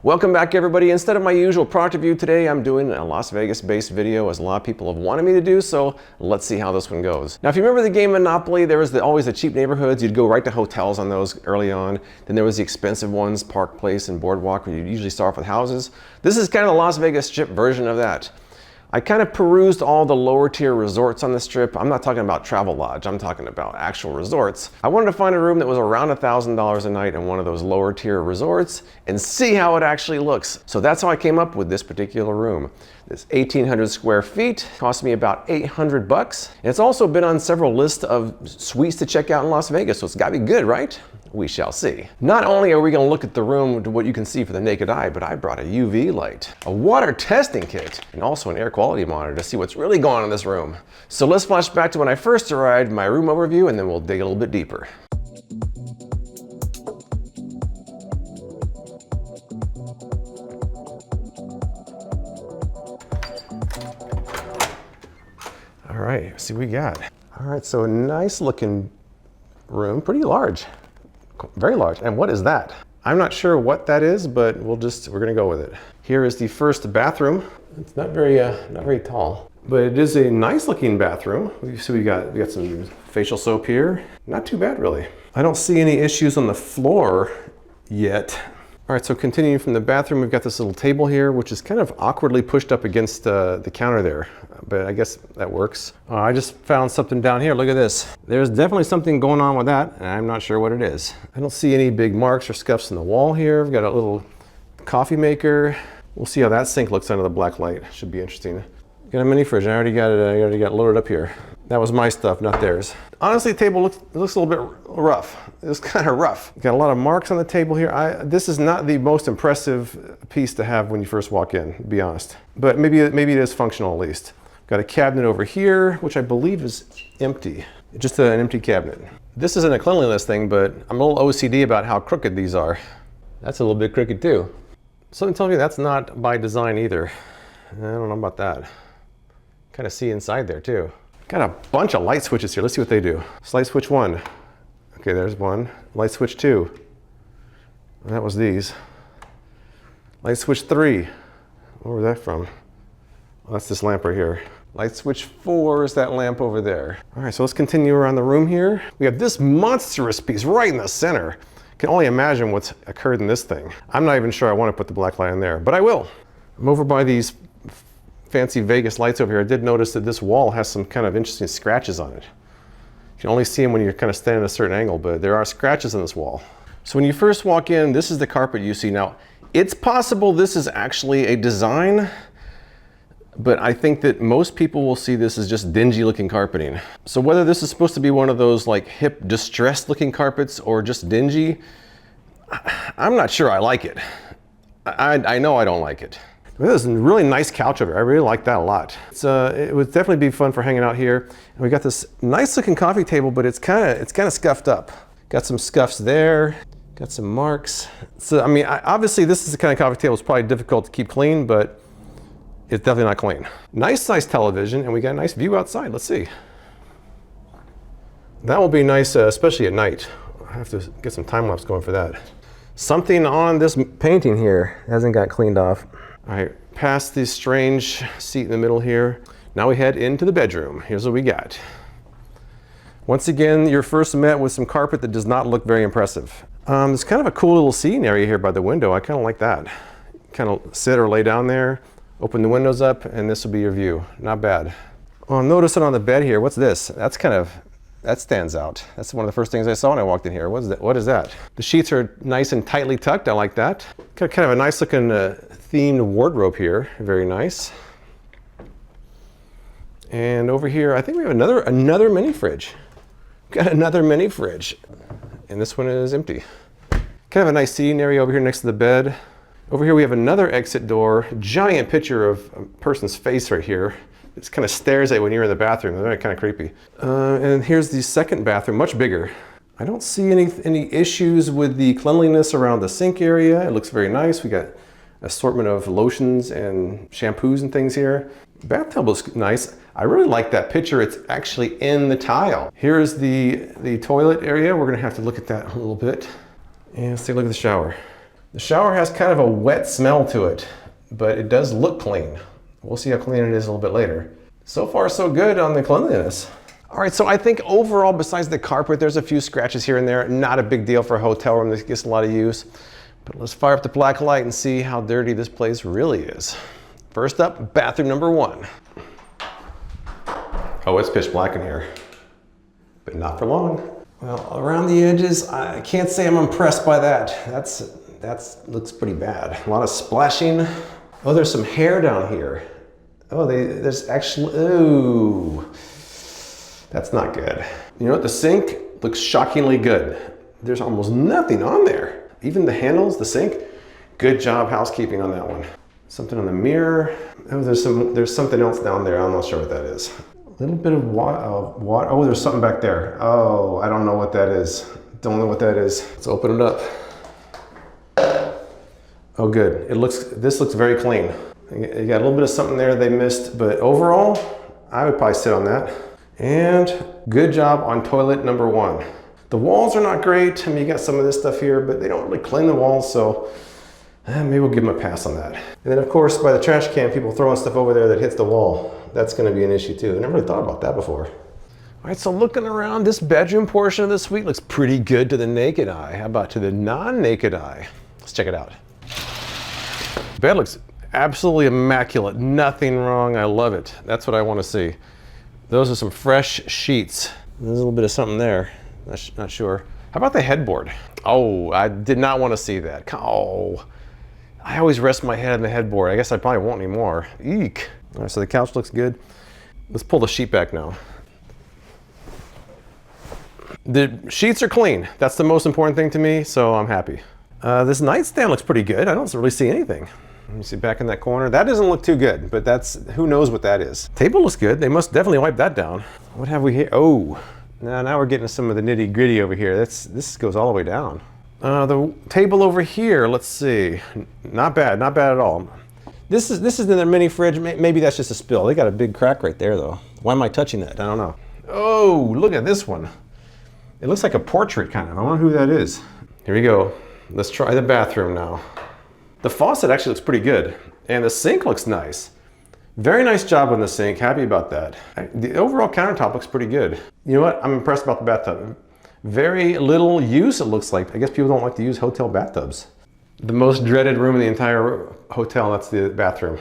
Welcome back, everybody. Instead of my usual product review today, I'm doing a Las Vegas-based video, as a lot of people have wanted me to do, so let's see how this one goes. Now, if you remember the game Monopoly, there was always the cheap neighborhoods. You'd go right to hotels on those early on. Then there was the expensive ones, Park Place and Boardwalk, where you'd usually start off with houses. This is kind of the Las Vegas Strip version of that. I kind of perused all the lower tier resorts on the Strip. I'm not talking about Travel Lodge, I'm talking about actual resorts. I wanted to find a room that was around $1,000 a night in one of those lower tier resorts and see how it actually looks. So that's how I came up with this particular room. It's 1,800 square feet, cost me about $800. And it's also been on several lists of suites to check out in Las Vegas, so it's gotta be good, right? We shall see. Not only are we gonna look at the room to what you can see for the naked eye, but I brought a UV light, a water testing kit, and also an air quality monitor to see what's really going on in this room. So let's flash back to when I first arrived, my room overview, and then we'll dig a little bit deeper. All right, let's see what we got. All right, so a nice looking room, pretty large. Very large. And what is that? I'm not sure what that is, but we're gonna go with it. Here is the first bathroom. It's not very tall, but it is a nice looking bathroom. So we got some facial soap here. Not too bad, really. I don't see any issues on the floor yet. All right, so continuing from the bathroom, we've got this little table here, which is kind of awkwardly pushed up against the counter there, but I guess that works. I just found something down here. Look at this. There's definitely something going on with that, and I'm not sure what it is. I don't see any big marks or scuffs in the wall here. We've got a little coffee maker. We'll see how that sink looks under the black light. Should be interesting. Got a mini fridge. I already got it. I already got it loaded up here. That was my stuff, not theirs. Honestly, the table looks a little bit rough. It's kind of rough. Got a lot of marks on the table here. This is not the most impressive piece to have when you first walk in, to be honest. But maybe it is functional at least. Got a cabinet over here, which I believe is empty. Just an empty cabinet. This isn't a cleanliness thing, but I'm a little OCD about how crooked these are. That's a little bit crooked too. Something tells me that's not by design either. I don't know about that. Kind of see inside there too. Got a bunch of light switches here. Let's see what they do. Light switch 1. Okay, there's 1. Light switch 2. That was these. Light switch 3. Where was that from? Well, that's this lamp right here. Light switch 4 is that lamp over there. All right, so let's continue around the room here. We have this monstrous piece right in the center. Can only imagine what's occurred in this thing. I'm not even sure I want to put the black light in there, but I will. I'm over by these fancy Vegas lights over here. I did notice that this wall has some kind of interesting scratches on it. You can only see them when you're kind of standing at a certain angle, but there are scratches on this wall. So when you first walk in, this is the carpet you see. Now, it's possible this is actually a design, but I think that most people will see this as just dingy looking carpeting. So whether this is supposed to be one of those like hip distressed looking carpets or just dingy, I'm not sure I like it. I know I don't like it. There's a really nice couch over here. I really like that a lot. It would definitely be fun for hanging out here. And we got this nice looking coffee table, but it's kind of scuffed up. Got some scuffs there. Got some marks. So I mean, obviously this is the kind of coffee table that's probably difficult to keep clean, but it's definitely not clean. Nice size television, and we got a nice view outside. Let's see. That will be nice, especially at night. I have to get some time lapse going for that. Something on this painting here hasn't got cleaned off. All right, past this strange seat in the middle here. Now we head into the bedroom. Here's what we got. Once again, you're first met with some carpet that does not look very impressive. There's kind of a cool little seating area here by the window. I kind of like that. Kind of sit or lay down there, open the windows up, and this will be your view. Not bad. Well, notice it on the bed here. What's this? That stands out. That's one of the first things I saw when I walked in here. What is that? The sheets are nice and tightly tucked. I like that. Got kind of a nice looking themed wardrobe here. Very nice. And over here, I think we have another mini fridge. Got another mini fridge. And this one is empty. Kind of a nice seating area over here next to the bed. Over here we have another exit door. Giant picture of a person's face right here. It kind of stares at you when you're in the bathroom. They're kind of creepy. And here's the second bathroom, much bigger. I don't see any issues with the cleanliness around the sink area. It looks very nice. We got assortment of lotions and shampoos and things here. Bathtub looks nice. I really like that picture. It's actually in the tile. Here's the toilet area. We're gonna have to look at that a little bit. And let's take a look at the shower. The shower has kind of a wet smell to it, but it does look clean. We'll see how clean it is a little bit later. So far, so good on the cleanliness. All right, so I think overall, besides the carpet, there's a few scratches here and there. Not a big deal for a hotel room that gets a lot of use. But let's fire up the black light and see how dirty this place really is. First up, bathroom number 1. Oh, it's pitch black in here, but not for long. Well, around the edges, I can't say I'm impressed by that. That looks pretty bad. A lot of splashing. Oh, there's some hair down here. Oh, there's actually, ooh, that's not good. You know what, the sink looks shockingly good. There's almost nothing on there. Even the handles, the sink, good job housekeeping on that one. Something on the mirror. Oh, there's something else down there. I'm not sure what that is. A little bit of water. Oh, there's something back there. Oh, I don't know what that is. Don't know what that is. Let's open it up. Oh, good. This looks very clean. You got a little bit of something there they missed, but overall, I would probably sit on that. And good job on toilet number 1. The walls are not great. I mean, you got some of this stuff here, but they don't really clean the walls, so maybe we'll give them a pass on that. And then, of course, by the trash can, people throwing stuff over there that hits the wall. That's going to be an issue too. I never really thought about that before. All right, so looking around, this bedroom portion of the suite looks pretty good to the naked eye. How about to the non-naked eye? Let's check it out. The bed looks absolutely immaculate. Nothing wrong. I love it. That's what I want to see. Those are some fresh sheets. There's a little bit of something there. Not sure. How about the headboard? Oh, I did not want to see that. Oh, I always rest my head on the headboard. I guess I probably won't anymore. Eek. All right, so the couch looks good. Let's pull the sheet back now. The sheets are clean. That's the most important thing to me, so I'm happy. This nightstand looks pretty good. I don't really see anything. Let me see back in that corner. That doesn't look too good, but who knows what that is. Table looks good. They must definitely wipe that down. What have we here? Oh, now we're getting some of the nitty gritty over here. This goes all the way down. The table over here, let's see. Not bad at all. This is in their mini fridge. Maybe that's just a spill. They got a big crack right there though. Why am I touching that? I don't know. Oh, look at this one. It looks like a portrait kind of. I wonder who that is. Here we go. Let's try the bathroom now. The faucet actually looks pretty good. And the sink looks nice. Very nice job on the sink. Happy about that. The overall countertop looks pretty good. You know what? I'm impressed about the bathtub. Very little use, it looks like. I guess people don't like to use hotel bathtubs. The most dreaded room in the entire hotel, that's the bathroom.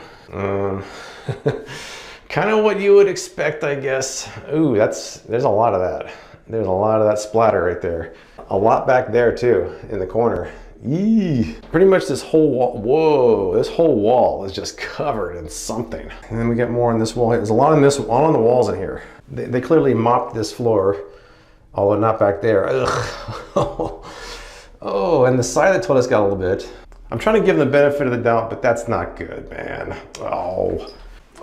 Kind of what you would expect, I guess. Ooh, there's a lot of that. There's a lot of that splatter right there. A lot back there too, in the corner. Yee. Pretty much this whole wall, whoa, this whole wall is just covered in something. And then we get more on this wall here. There's a lot on all on the walls in here. They clearly mopped this floor, although not back there. Ugh. Oh, and the side of the toilet's got a little bit. I'm trying to give them the benefit of the doubt, but that's not good, man. Oh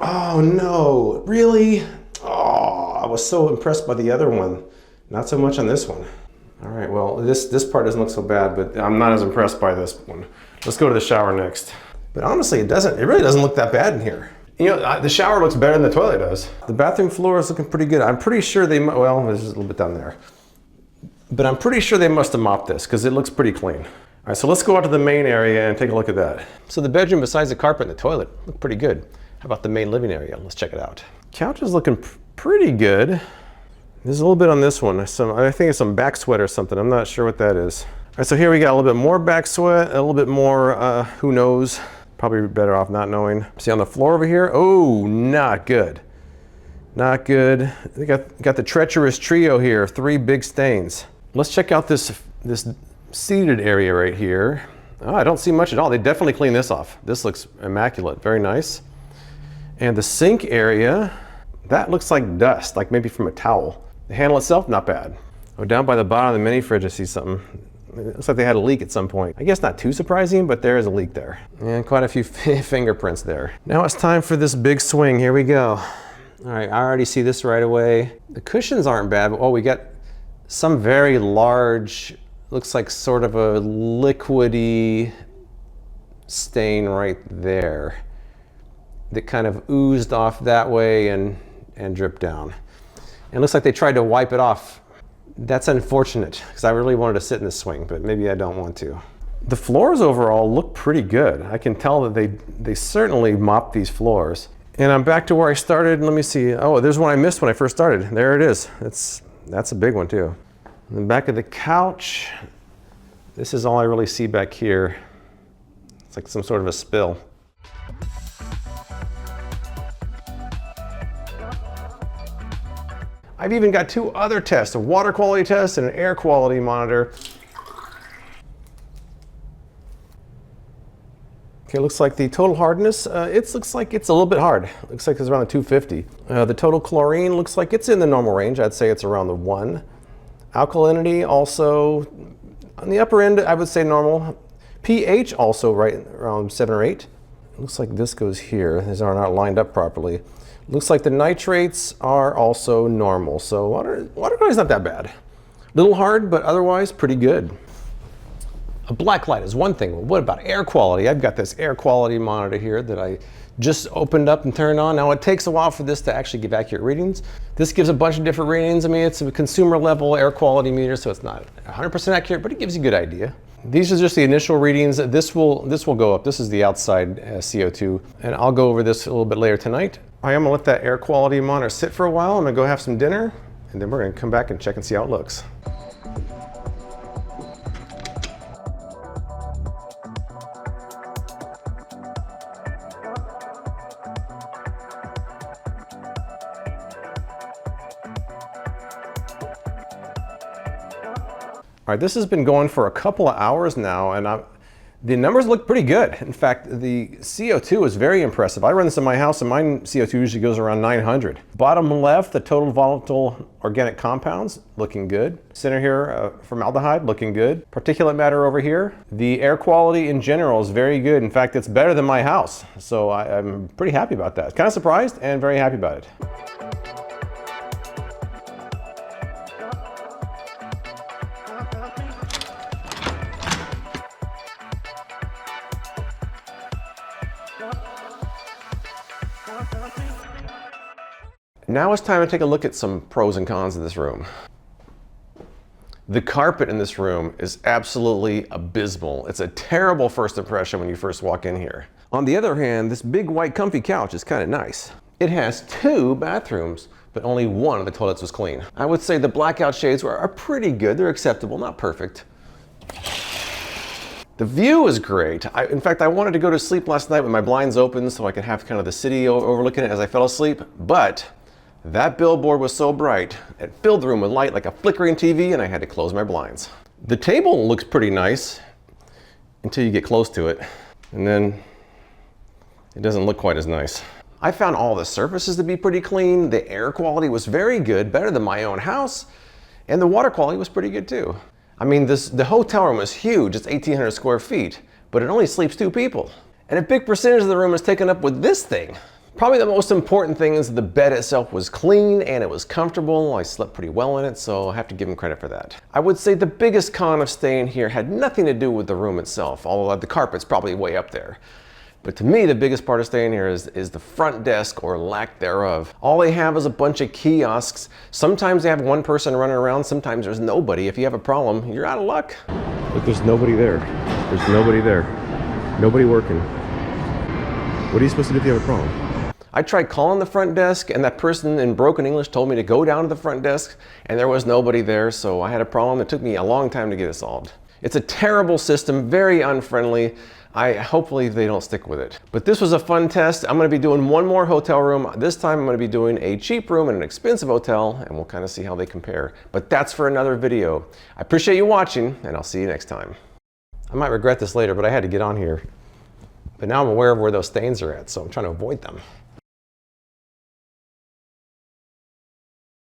no, really? Oh, I was so impressed by the other one. Not so much on this one. All right, well, this part doesn't look so bad, but I'm not as impressed by this one. Let's go to the shower next. But honestly, it really doesn't look that bad in here. You know, the shower looks better than the toilet does. The bathroom floor is looking pretty good. I'm pretty sure well, there's a little bit down there. But I'm pretty sure they must have mopped this because it looks pretty clean. All right, so let's go out to the main area and take a look at that. So the bedroom, besides the carpet and the toilet, look pretty good. How about the main living area? Let's check it out. Couch is looking pretty good. There's a little bit on this one. I think it's some back sweat or something. I'm not sure what that is. All right, so here we got a little bit more back sweat, a little bit more, who knows? Probably better off not knowing. See on the floor over here? Oh, not good. Not good. We got the treacherous trio here, 3 big stains. Let's check out this seated area right here. Oh, I don't see much at all. They definitely cleaned this off. This looks immaculate, very nice. And the sink area, that looks like dust, like maybe from a towel. The handle itself, not bad. Oh, down by the bottom of the mini fridge, I see something. It looks like they had a leak at some point. I guess not too surprising, but there is a leak there. And quite a few fingerprints there. Now it's time for this big swing. Here we go. All right, I already see this right away. The cushions aren't bad, but we got some very large, looks like sort of a liquidy stain right there that kind of oozed off that way and dripped down. It looks like they tried to wipe it off. That's unfortunate because I really wanted to sit in this swing, but maybe I don't want to. The floors overall look pretty good. I can tell that they certainly mopped these floors. And I'm back to where I started. Let me see. Oh, there's one I missed when I first started. There it is. That's a big one too. In the back of the couch, this is all I really see back here. It's like some sort of a spill. I've even got two other tests, a water quality test and an air quality monitor. Okay, looks like the total hardness, it looks like it's a little bit hard. Looks like it's around the 250. The total chlorine looks like it's in the normal range. I'd say it's around the 1. Alkalinity also on the upper end, I would say normal. pH also right around 7 or 8. It looks like this goes here. These are not lined up properly. Looks like the nitrates are also normal. So water quality is not that bad. A little hard, but otherwise pretty good. A black light is one thing. Well, what about air quality? I've got this air quality monitor here that I just opened up and turned on. Now it takes a while for this to actually give accurate readings. This gives a bunch of different readings. I mean, it's a consumer level air quality meter, so it's not 100% accurate, but it gives you a good idea. These are just the initial readings. This will go up. This is the outside CO2, and I'll go over this a little bit later tonight. I am gonna let that air quality monitor sit for a while. I'm gonna go have some dinner, and then we're gonna come back and check and see how it looks. All right, this has been going for a couple of hours now, and the numbers look pretty good. In fact, the CO2 is very impressive. I run this in my house, and mine CO2 usually goes around 900. Bottom left, the total volatile organic compounds, looking good. Center here, formaldehyde, looking good. Particulate matter over here. The air quality in general is very good. In fact, it's better than my house. So I'm pretty happy about that. Kind of surprised and very happy about it. Now it's time to take a look at some pros and cons of this room. The carpet in this room is absolutely abysmal. It's a terrible first impression when you first walk in here. On the other hand, this big white comfy couch is kind of nice. It has 2 bathrooms, but only one of the toilets was clean. I would say the blackout shades are pretty good. They're acceptable, not perfect. The view is great. In fact, I wanted to go to sleep last night with my blinds open so I could have kind of the city overlooking it as I fell asleep, but that billboard was so bright, it filled the room with light like a flickering TV, and I had to close my blinds. The table looks pretty nice until you get close to it, and then it doesn't look quite as nice. I found all the surfaces to be pretty clean. The air quality was very good, better than my own house, and the water quality was pretty good too. I mean, the hotel room is huge. It's 1,800 square feet, but it only sleeps 2 people. And a big percentage of the room is taken up with this thing. Probably the most important thing is the bed itself was clean and it was comfortable. I slept pretty well in it, so I have to give them credit for that. I would say the biggest con of staying here had nothing to do with the room itself, although the carpet's probably way up there. But to me, the biggest part of staying here is the front desk or lack thereof. All they have is a bunch of kiosks. Sometimes they have one person running around, sometimes there's nobody. If you have a problem, you're out of luck. But there's nobody there. There's nobody there. Nobody working. What are you supposed to do if you have a problem? I tried calling the front desk, and that person in broken English told me to go down to the front desk, and there was nobody there, so I had a problem. It took me a long time to get it solved. It's a terrible system, very unfriendly. Hopefully they don't stick with it. But this was a fun test. I'm gonna be doing one more hotel room. This time I'm gonna be doing a cheap room and an expensive hotel, and we'll kind of see how they compare. But that's for another video. I appreciate you watching, and I'll see you next time. I might regret this later, but I had to get on here. But now I'm aware of where those stains are at, so I'm trying to avoid them.